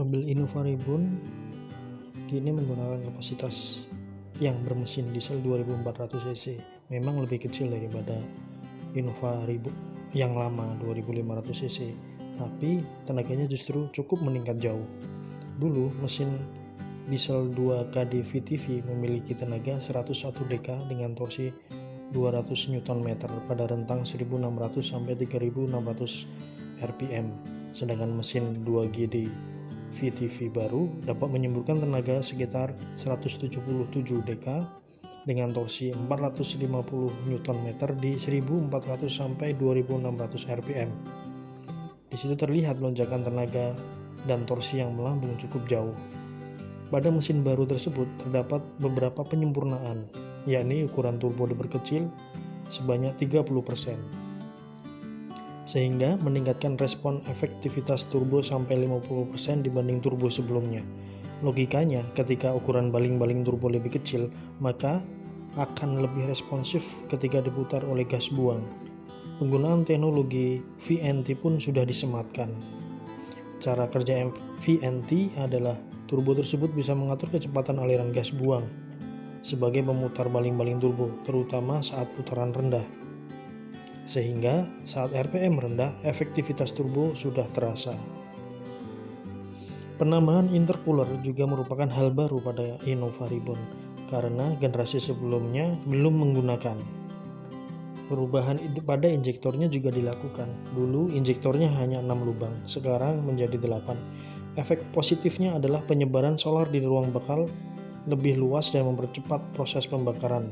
Mobil Innova Reborn kini menggunakan kapasitas yang bermesin diesel 2400 cc. Memang lebih kecil daripada Innova Reborn yang lama 2500 cc, tapi tenaganya justru cukup meningkat jauh. Dulu mesin diesel 2KD VTV memiliki tenaga 101 dk dengan torsi 200 Nm pada rentang 1600 sampai 3600 rpm. Sedangkan mesin 2GD VTV baru dapat menyemburkan tenaga sekitar 177 dk dengan torsi 450 Nm di 1400 sampai 2600 rpm. Di situ terlihat lonjakan tenaga dan torsi yang melambung cukup jauh. Pada mesin baru tersebut terdapat beberapa penyempurnaan, yakni ukuran turbo diperkecil sebanyak 30%, sehingga meningkatkan respon efektivitas turbo sampai 50% dibanding turbo sebelumnya. Logikanya, ketika ukuran baling-baling turbo lebih kecil, maka akan lebih responsif ketika diputar oleh gas buang. Penggunaan teknologi VNT pun sudah disematkan. Cara kerja VNT adalah turbo tersebut bisa mengatur kecepatan aliran gas buang sebagai pemutar baling-baling turbo, terutama saat putaran rendah. Sehingga saat RPM rendah, efektivitas turbo sudah terasa. Penambahan intercooler juga merupakan hal baru pada Innova Reborn karena generasi sebelumnya belum menggunakan. Perubahan pada injektornya juga dilakukan. Dulu injektornya hanya 6 lubang, sekarang menjadi 8. Efek positifnya adalah penyebaran solar di ruang bakal lebih luas dan mempercepat proses pembakaran.